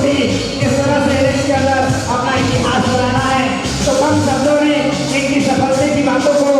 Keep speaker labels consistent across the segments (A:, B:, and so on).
A: भी किस तरह से रेस के अंदर अपना इतिहास बनाना है। तो कम शब्दों में इनकी सफलता की बातों को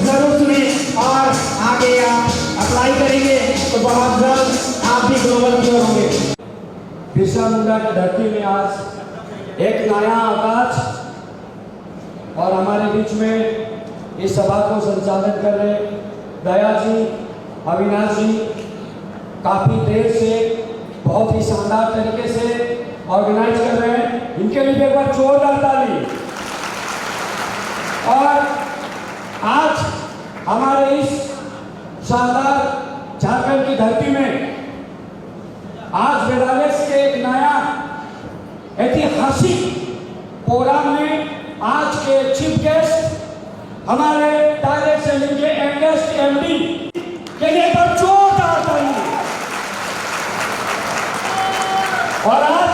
A: जरूर सुने और आगे आप अप्लाई करेंगे तो बहुत जल्द आप भी ग्लोबल की ओर होंगे।
B: बिरसा मुंडा की धरती में आज एक नया आकाश और हमारे बीच में इस सभा को संचालित कर रहे दया जी, अविनाश जी काफी देर से बहुत ही शानदार तरीके से ऑर्गेनाइज कर रहे हैं। इनके लिए एक बार जोरदार ताली। और आज हमारे इस शानदार झारखंड की धरती में आज वेदालेस के एक नया ऐतिहासिक प्रोग्राम में आज के चीफ गेस्ट हमारे डायरेक्ट सेलिंग के एंगेस्ट एमडी के लिए पर जोरदार ताली। और आज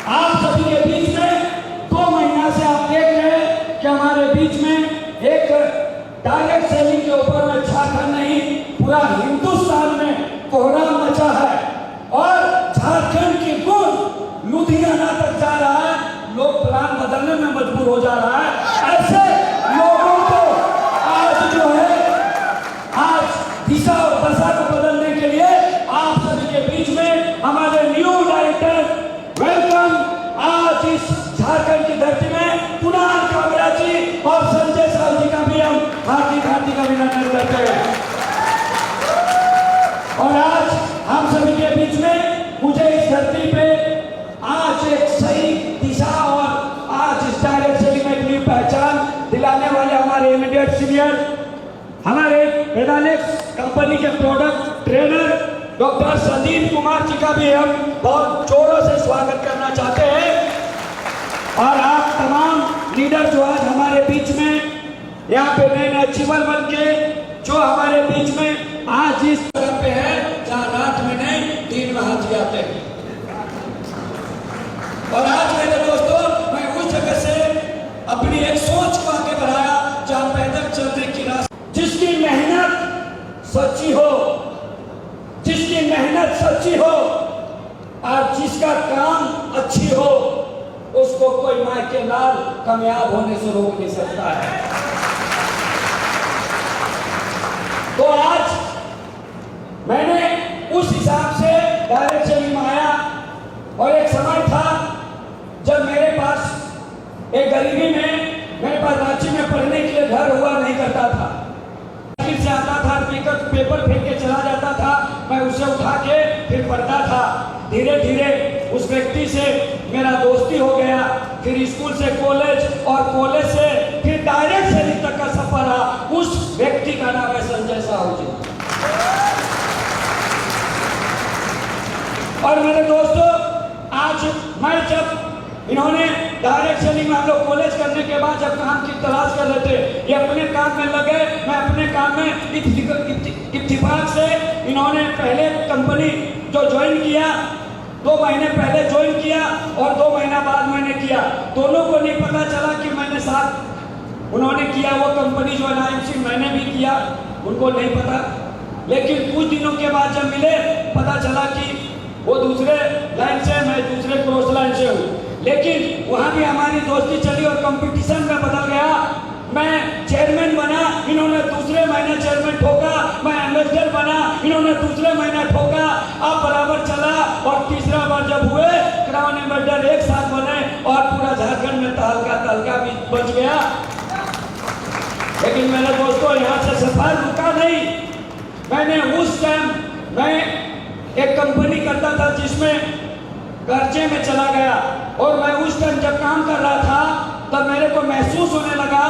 B: आप सभी के बीच में 2 महीना से आप देख रहे हैं कि हमारे बीच में एक डायरेक्ट सेलिंग के ऊपर में झारखंड नहीं पूरा हिंदुस्तान में कोहराम मचा है और झारखंड की गुण लुधियाना तक जा रहा है। लोग प्लान बदलने में मजबूर हो जा रहा है। ऐसे लोगों को आज जो है आज दिशा और दशा को बदलने के लिए आप सभी के बीच में हमारे न्यू डायरेक्टर वेलकम आज इस झारखंड की धरती में कुणाल कामरा जी और संजय साहब जी का भी हम हार्दिक अभिनंदन करते हैं। और आज हम सभी के बीच में मुझे इस धरती पे आज एक सही दिशा और आज इस डायरेक्ट सेलिंग में एक नई पहचान दिलाने वाले हमारे इमीडिएट सीनियर हमारे वेदालेक्स कंपनी के product trainer doctor Sandeep Kumar ji का भी हम बहुत जोरों से स्वागत करना चाहते हैं। और आप तमाम लीडर जो आज हमारे बीच में यहाँ पे नए अचीवर बन के जो हमारे बीच में आज इस तरह पे है जहाँ रात में नहीं दिन में हाथी आते हैं। और आज मेरे दोस्तों मैं उस जगह से अपनी एक सोच को आगे बढ़ाया जहाँ पैदल चलने की रास्ता जिसकी मेहनत सच्ची हो, जिसकी मेहनत सच्ची हो और जिसका काम अच्छी हो उसको कोई माँ के लाल कामयाब होने से रोक नहीं सकता है। तो आज मैंने उस हिसाब से डायरेक्ट सेलिंग में आया और एक समय था जब मेरे पास एक गरीबी में मेरे पास रांची में पढ़ने के लिए घर हुआ नहीं करता था। साइकिल से आता था, पेपर फेंक के चला जाता था, मैं उसे उठा के फिर पढ़ता था। धीरे धीरे उस व्यक्ति से मेरा दोस्ती हो गया, फिर स्कूल से कॉलेज और कॉलेज से फिर डायरेक्ट सेलिंग तक का सफर रहा। उस व्यक्ति का नाम है संजय साहू जी। और मेरे दोस्तों आज मैं जब इन्होंने डायरेक्ट सेलिंग में हम लोग कॉलेज करने के बाद जब काम की तलाश कर रहे थे, ये अपने काम में लगे, मैं अपने काम में इत्तेफाक से इन्होंने पहले कंपनी जो ज्वाइन किया 2 महीने पहले ज्वाइन किया और 2 महीना बाद मैंने किया। दोनों को नहीं पता चला कि मैंने साथ उन्होंने किया वो कंपनी जो IMC मैंने भी किया, उनको नहीं पता। लेकिन कुछ दिनों के बाद जब मिले पता चला कि वो दूसरे लाइन से, मैं दूसरे क्रॉस लाइन से हूँ। लेकिन वहाँ भी हमारी दोस्ती चली और कंपटीशन में बदल गया। मैं चेयरमैन बना, इन्होंने दूसरे महीने चेयरमैन ठोका, मैं एम्बेसडर बना, इन्होंने दूसरे महीने ठोका। अब बराबर चला और तीसरा बार जब हुए क्राउन एम्बेसडर एक साथ बने और पूरा झारखंड में तहलका भी बच गया। लेकिन मेरे दोस्तों यहाँ से सफर रुका नहीं। मैंने उस टाइम मैं एक कंपनी करता था जिसमें कर्जे में चला गया और मैं उस टाइम जब काम कर रहा था तब मेरे को महसूस होने लगा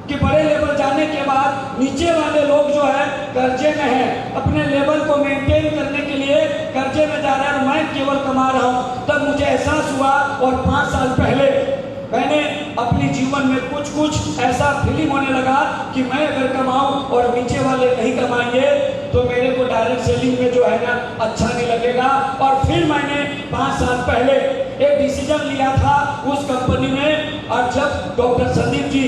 B: कि बड़े लेवल जाने के बाद नीचे वाले लोग जो है कर्जे में है, अपने लेवल को मेंटेन करने के लिए कर्जे में जा रहा है और मैं केवल कमा रहा हूँ। तब मुझे एहसास हुआ और 5 साल पहले मैंने अपने जीवन में कुछ ऐसा फीलिंग होने लगा कि मैं अगर कमाऊं और नीचे वाले नहीं कमाएंगे तो मेरे को डायरेक्ट सेलिंग में जो है ना अच्छा नहीं लगेगा। और फिर मैंने 5 साल पहले एक डिसीजन लिया था उस कंपनी में। और जब डॉक्टर संदीप जी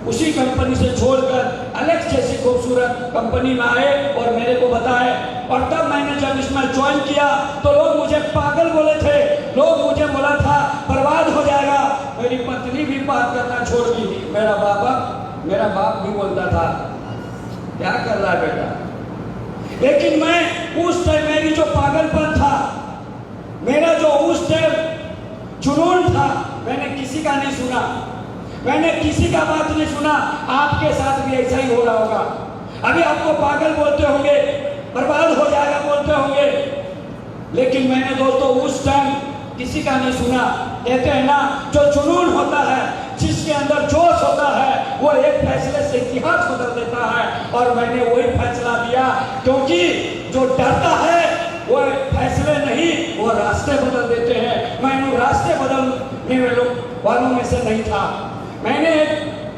B: उसी कंपनी से छोड़कर अलेक्स जैसी खूबसूरत कंपनी में आए और मेरे को बताए, और तब मैंने जब इसमें ज्वाइन किया तो लोग मुझे पागल बोले थे, लोग बात करना छोड़ दी। मेरा बाप भी बोलता था क्या कर रहा है बेटा, लेकिन मैं उस टाइम मेरी जो पागलपन था, मेरा जो उस टाइम जुनून था, मैंने किसी का नहीं सुना, मैंने किसी का बात नहीं सुना। आपके साथ भी ऐसा ही हो रहा होगा। अभी आपको पागल बोलते होंगे, बर्बाद हो जाएगा बोलते होंगे, लेकिन मैंने दोस्तों उस टाइम किसी का नहीं सुना। कहते हैं ना, जो जुनून होता है, जिसके अंदर जोश होता है, वो एक फैसले से इतिहास बदल देता है। और मैंने वही फैसला लिया, क्योंकि जो डरता है वो फैसले नहीं, वो रास्ते बदल देते हैं। मैं उन रास्ते बदलने वालों में से नहीं था। मैंने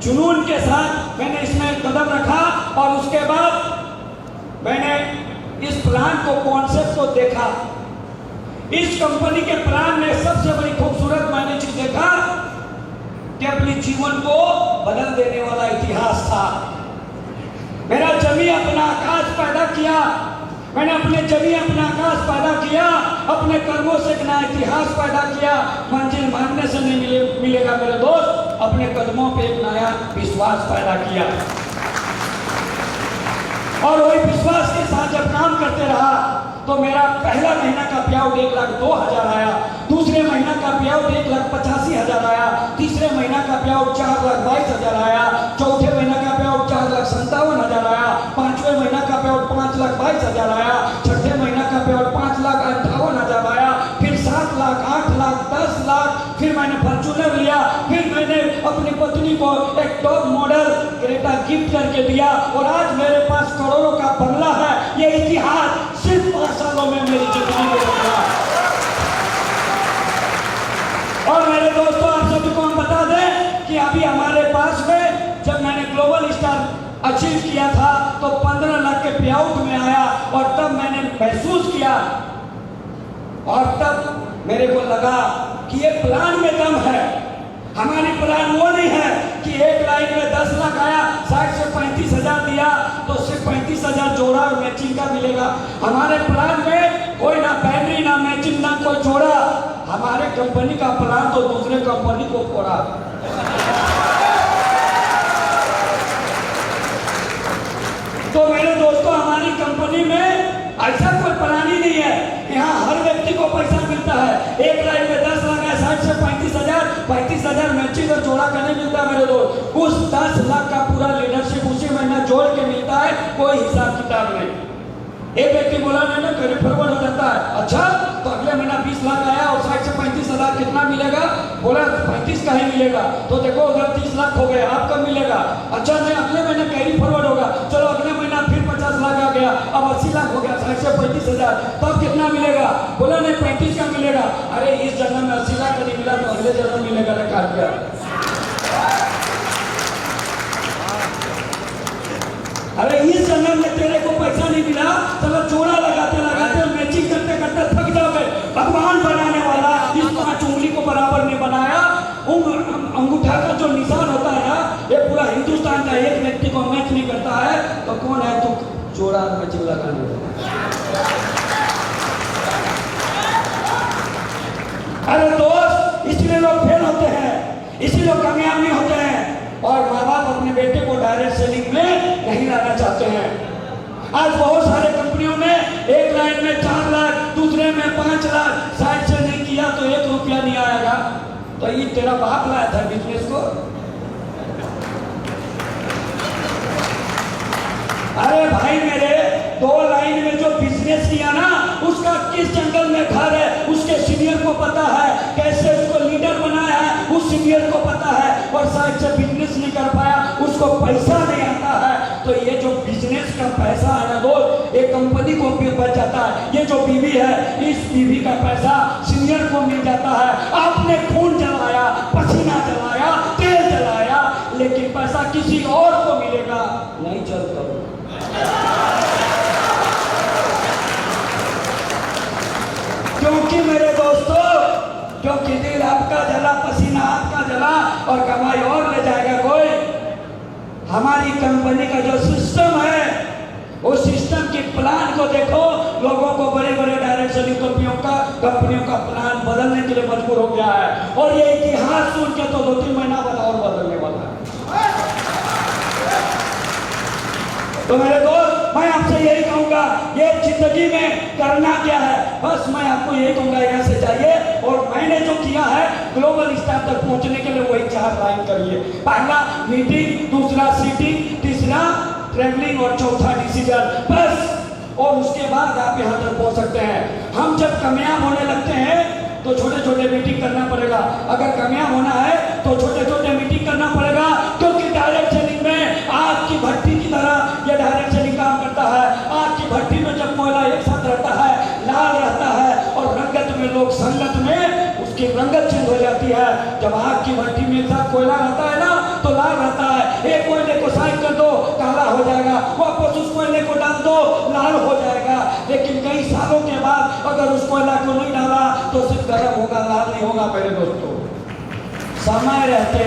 B: जुनून के साथ मैंने इसमें कदम रखा और उसके बाद मैंने इस प्लान को, कॉन्सेप्ट को देखा। इस कंपनी के प्लान में सबसे बड़ी खूबसूरत मैंने चीज देखा कि अपने जीवन को बदल देने वाला इतिहास था। मेरा जमी अपना आकाश पैदा किया, मैंने अपने जमी अपना आकाश पैदा किया, अपने कर्मों से एक नया इतिहास पैदा किया। मंजिल मांगने से नहीं मिलेगा मेरे दोस्त, अपने कदमों पे एक नया विश्वास पैदा किया। और वही विश्वास के साथ जब काम करते रहा तो मेरा पहला महीना का पेआउट 1,02,000 आया, दूसरे महीना का पेआउट 1,85,000 आया, तीसरे महीना का पेआउट 4,22,000 आया, चौथे महीना का पेआउट 4,57,000 आया, पांचवें महीना का पेआउट 5,22,000 आया, छठे महीना का पेआउट 5,58,000 आया, फिर 7 लाख, 8 लाख, 10 लाख, फिर मैंने फॉर्च्यूनर लिया, फिर मैंने अपनी पत्नी को एक टॉप मॉडल क्रेटा गिफ्ट करके दिया और आज मेरे पास करोड़ों का बंगला है। ये इतिहास सिर्फ 5 सालों में मेरी जिंदगी में बदला। और मेरे दोस्तों, आप सभी को हम बता दें कि अभी हमारे पास में जब मैंने ग्लोबल स्टार अचीव किया था तो 15 लाख के पेआउट में आया और तब मैंने महसूस किया और तब मेरे को लगा कि ये प्लान में दम है। हमारी प्लान वो नहीं है कि एक लाइन में 10 लाख आया, 60 से 35,000 दिया तो सिर्फ 35,000 जोड़ा और मैचिंग का मिलेगा। हमारे प्लान में कोई ना बैटरी, ना मैचिंग, ना कोई जोड़ा। हमारे कंपनी का प्लान तो दूसरे कंपनी को फोड़ा। तो मेरे दोस्तों, हमारी कंपनी में ऐसा कोई प्लान ही नहीं है। यहाँ हर व्यक्ति को पैसा मिलता है। एक लाइन में 10 लाख है, 60 से 35,000 मैचिंग और जोड़ा करने मिलता है मेरे दोस्त। उस 10 लाख का पूरा लीडरशिप उसी महीना जोड़ के मिलता है, कोई हिसाब किताब नहीं। एक व्यक्ति बोला नहीं ना, कैरी फॉरवर्ड हो जाता है। अच्छा, तो अगले महीना 20 लाख आया और 60 से 35,000 कितना मिलेगा? बोला 35 का ही मिलेगा। तो देखो उधर 30 लाख हो गए, आपका मिलेगा। अच्छा नहीं, अगले महीने कैरी फॉरवर्ड होगा, चलो अगले महीना फिर 50 लाख आ गया, अब 80 लाख हो गया, 60 से 35,000, तब कितना मिलेगा? बोला नहीं 35 का मिलेगा। अरे इस जन्म में 80 लाख का नहीं मिला तो अगले जन्म मिलेगा। काट गया। अरे इस जन्म में तेरे को पैसा नहीं मिला, चलो जोड़ा लगाते लगाते मैचिंग करते करते थक जाओगे। भगवान बनाने वाला इस 5 उंगली को बराबर नहीं बनाया। अंगूठा का जो निशान होता है ना, ये पूरा हिंदुस्तान का एक व्यक्ति को मैच नहीं करता है, तो कौन है तू जोड़ा मैचिंग लगाने वाला? अरे दोस्त, इसलिए लोग फेल होते हैं, इसीलिए लोग कामयाब नहीं होते हैं। और माँ बाप अपने बेटे को डायरेक्ट सेलिंग में नहीं लाना चाहते हैं। आज बहुत सारे कंपनियों में एक लाइन में 4 लाख, दूसरे में 5 लाख, साइड से नहीं किया तो 1 रुपया नहीं आएगा। तो ये तेरा बाप लाया था बिजनेस को। अरे भाई मेरे, 2 लाइन में जो बिजनेस किया ना, उसका किस जंगल में घर है उसके सीनियर को पता है, कैसे उसको लीडर बनाया है उस सीनियर को पता है। और साइड से बिजनेस नहीं कर पाया, उसको पैसा नहीं आता है। तो ये जो बिजनेस का पैसा है ना दोस्त, ये कंपनी को भी बच जाता है। ये जो बीवी है, इस बीवी का पैसा सीनियर को मिल जाता है। आपने खून जलाया, पसीना जलाया, तेल जलाया, लेकिन पैसा किसी और को मिलेगा नहीं। चलता क्योंकि मेरे दोस्तों, क्योंकि दिल आपका जला, पसीना आपका जला और कमाई और ले जाएगा कोई। हमारी कंपनी का जो सिस्टम है, उस सिस्टम के प्लान को देखो। लोगों को बड़े बड़े डायरेक्ट सेलिंग कंपनियों का प्लान बदलने के लिए मजबूर हो गया है। और ये इतिहास सुन के तो 2-3 महीना बाद तो मेरे दोस्त, मैं आपसे यही कहूंगा, ये जिंदगी में करना क्या है, बस मैं आपको यही कहूंगा, यहाँ से जाइए और मैंने जो किया है ग्लोबल स्टार तक पहुंचने के लिए वही 4 लाइन करिए। पहला मीटिंग, दूसरा सीटिंग, तीसरा ट्रैवलिंग और चौथा डिसीजन, बस। और उसके बाद आप यहाँ तक पहुंच सकते हैं। हम जब कामयाब होने लगते हैं तो छोटे छोटे मीटिंग करना पड़ेगा। अगर कामयाब होना है तो छोटे छोटे मीटिंग करना पड़ेगा, क्योंकि डायरेक्ट सेलिंग में आग की भट्टी की तरह ये डायरेक्ट सेलिंग काम करता है। आग की भट्टी में जब कोयला एक साथ रहता है, लाल रहता है, और रंगत में लोग संगत में उसकी रंगत चेंज हो जाती है। जब आग की भट्टी में एक साथ कोयला रहता है ना तो लाल रहता है। एक कोयले को साइड कर दो, काला हो जाएगा, वापस उस कोयले को डाल दो, लाल हो जाएगा। लेकिन कई सालों के बाद अगर उस कोयला को नहीं डाला तो सिर्फ गर्म होगा, लाल नहीं होगा। मेरे दोस्तों, समय रहते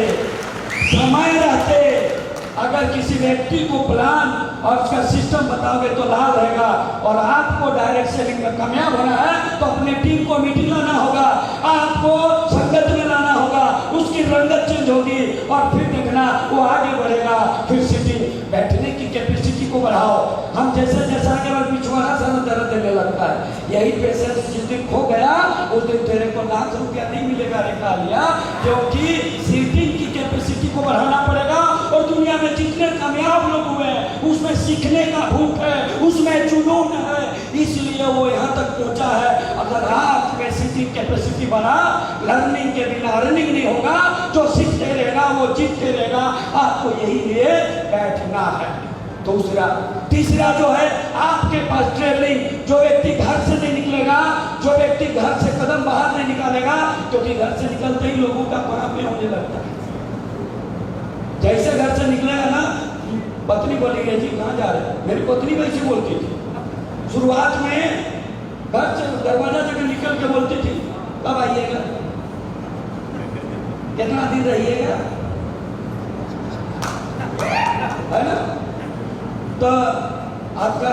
B: अगर किसी व्यक्ति को प्लान और उसका सिस्टम बताओगे तो लाभ रहेगा। और आपको डायरेक्ट सेलिंग में कामयाब होना है तो अपने टीम को मीटिंग लाना होगा, आपको संगत में लाना होगा, उसकी रंगत चेंज होगी और फिर देखना वो आगे बढ़ेगा। फिर सीटिंग, बैठने की कैपेसिटी को बढ़ाओ। हम जैसे जैसा आगे बढ़ पिछवाड़ा सा दर्द देने लगता है। यही पेशेंस जिस दिन खो गया उस दिन तेरे को ₹1,00,000 नहीं मिलेगा रे कालिया, क्योंकि सीटिंग की कैपेसिटी को बढ़ाना पड़ेगा। और दुनिया में जितने कामयाब लोग हुए हैं उसमें सीखने का भूख है, उसमें जुनून है, इसलिए वो यहाँ तक पहुंचा है। अगर आप में सीटिंग कैपेसिटी बढ़ा, लर्निंग के बिना अर्निंग नहीं होगा। जो सीखते रहेगा वो जीतते रहेगा। आपको यही लिए बैठना है। दूसरा, तीसरा जो है आपके पास ट्रेवलिंग। जो व्यक्ति घर से नहीं निकलेगा, जो व्यक्ति घर से कदम बाहर नहीं निकालेगा, क्योंकि घर से निकलते ही लोगों का पाप होने लगता है। जैसे घर से निकलेगा ना, पत्नी बोलेगी जी कहाँ जा रहे हैं। मेरी पत्नी वैसे बोलती थी शुरुआत में, घर से दरवाजा से निकल के बोलती थी कब आइएगा, कितना दिन रहिएगा, है ना। तो आपका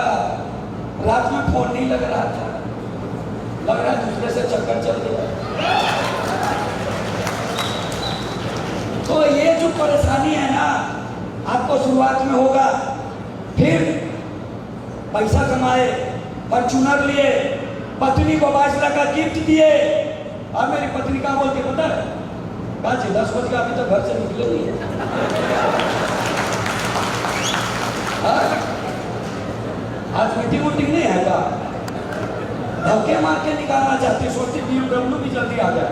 B: रात में फोन नहीं लग रहा था, लग रहा है दूसरे से चक्कर चल गया। तो ये जो परेशानी है ना, आपको शुरुआत में होगा। फिर पैसा कमाए, फॉर्च्यूनर लिए, पत्नी को 22 लाख का गिफ्ट दिए। और मेरी पत्नी क्या बोलती पता है, कहा 10 बज का अभी तो घर से निकले नहीं है। आज मीटिंग वूटिंग नहीं है का, धक्के मार के निकालना चाहती, सोचती BMW भी जल्दी आ जाए।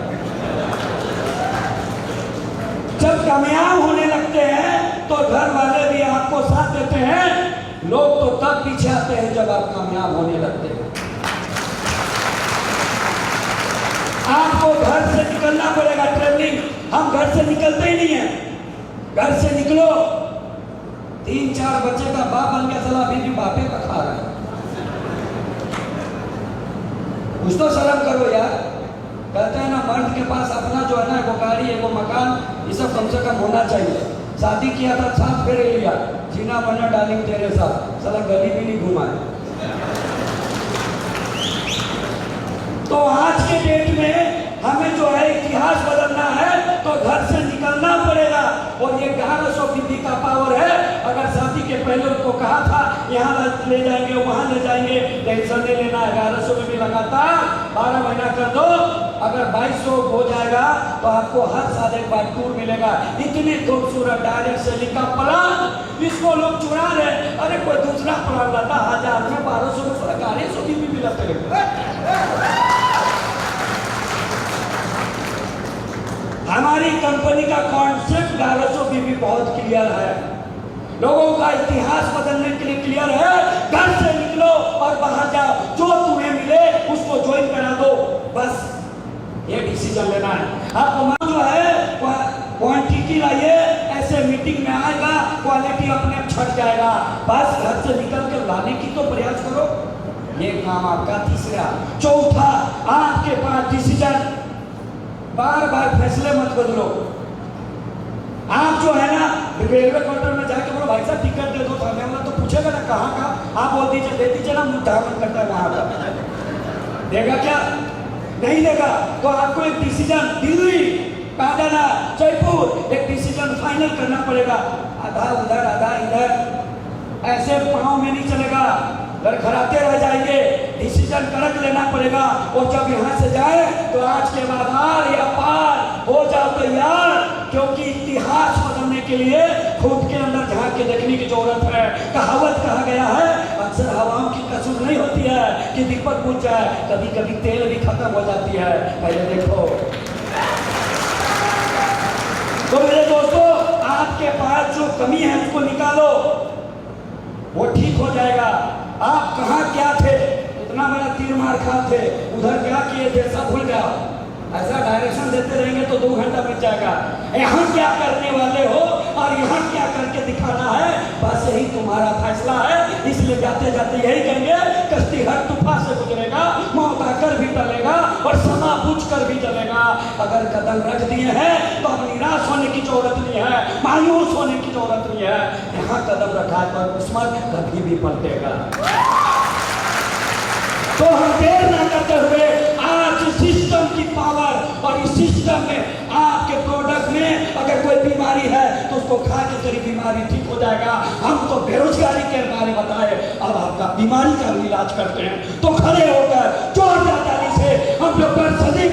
B: जब कामयाब होने लगते हैं तो घर वाले भी आपको साथ देते हैं। लोग तो तब पीछे आते हैं जब आप कामयाब होने लगते हैं। आपको घर से निकलना पड़ेगा। ट्रेवलिंग, हम घर से निकलते ही नहीं है। घर से निकलो, 3-4 बच्चे का बाप बन गया, साला अभी भी बापे का खा रहा है। कुछ तो शर्म करो यार। कहते हैं ना, मर्द के पास अपना जो है ना, एगो गाड़ी, एगो मकान, ये सब कम से कम होना चाहिए। शादी किया था, 7 फेरे लिया, जीना बना डालिंग तेरे साथ, साला गली भी नहीं घुमाए। तो आज के डेट में हमें जो है इतिहास बदलना है तो घर से निकलना पड़ेगा। और ये 1100 बीबी का पावर है। अगर शादी के पहले उनको कहा था यहाँ ले जाएंगे, वहां ले जाएंगे, टेंशन नहीं लेना, 1100 बीबी लगातार 12 महीना कर दो। अगर 2200 हो जाएगा तो आपको हर साल एक बार टूर मिलेगा। इतनी खूबसूरत डायरेक्ट सेलिंग का प्लान, इसको लोग चुरा रहे। अरे कोई दूसरा प्लान लाता 1000 में, 1200 में, 1100 बीबी मिलते। हमारी कंपनी का कॉन्सेप्ट 1100 बीबी बहुत क्लियर है। लोगों का इतिहास बदलने के लिए क्लियर है। घर से निकलो और बाहर जाओ, जो तुम्हें मिले उसको ज्वाइन करा दो, बस ये डिसीजन लेना है। आप जो है क्वांटिटी लाइए, ऐसे मीटिंग में आएगा, क्वालिटी अपने आप छट जाएगा। बस घर से निकल कर लाने की तो प्रयास करो, ये काम आपका। तीसरा, चौथा, आपके पास डिसीजन। बार बार फैसले मत बदलो। आप जो है ना, रेलवे काउंटर में जाके बोलो भाई साहब टिकट दे दो, सामने वाला तो पूछेगा ना कहाँ का, आप बोल दीजिए दे दीजिए ना, मुद्दा मन करता है वहां का। देगा क्या? नहीं देगा। तो आपको एक डिसीजन, दिल्ली कहाँ जाना, जयपुर, एक डिसीजन फाइनल करना पड़ेगा। आधा उधर आधा इधर, ऐसे पाँव में नहीं चलेगा, लड़खड़ाते रह जाएंगे। डिसीजन कड़क लेना पड़ेगा। और जब यहाँ से जाए तो आज के बाद आर या पार हो जाओ तैयार, क्योंकि इतिहास बदलने के लिए खुद के अंदर झांक के देखने की जरूरत है। कहावत कहा गया है, अक्सर हवाओं की कसूर नहीं होती है कि दीपक बुझ जाए, कभी कभी तेल भी खत्म हो जाती है। पहले देखो। तो मेरे दोस्तों, आपके पास जो कमी है उसको निकालो, वो ठीक हो जाएगा। आप कहाँ क्या थे, इतना बड़ा तीर मार खा थे, उधर क्या किए थे सब भूल जाओ। ऐसा डायरेक्शन देते रहेंगे तो 2 घंटा बीत जाएगा। यहाँ क्या करने वाले हो और यहाँ क्या करके दिखाना है, बस यही तुम्हारा फैसला है। इसलिए जाते जाते यही कहेंगे, कश्ती हर तूफान से गुजरेगा, मौत आकर भी टलेगा और समा पूछ कर भी चलेगा। अगर कदम रख दिए हैं तो अब निराश होने की जरूरत नहीं है, मायूस होने की जरूरत नहीं है। यहाँ कदम रखा है तो किस्मत कभी भी पलटेगा। तो हम देर न करते हुए आज सिस्टम की पावर और इस सिस्टम में आपके प्रोडक्ट में अगर कोई बीमारी है तो उसको खा के तेरी बीमारी ठीक हो जाएगा। हम तो बेरोजगारी के बारे में बताए, अब आपका बीमारी का भी इलाज करते हैं। तो खड़े होकर जोरदार ताली से हम लोग सलीम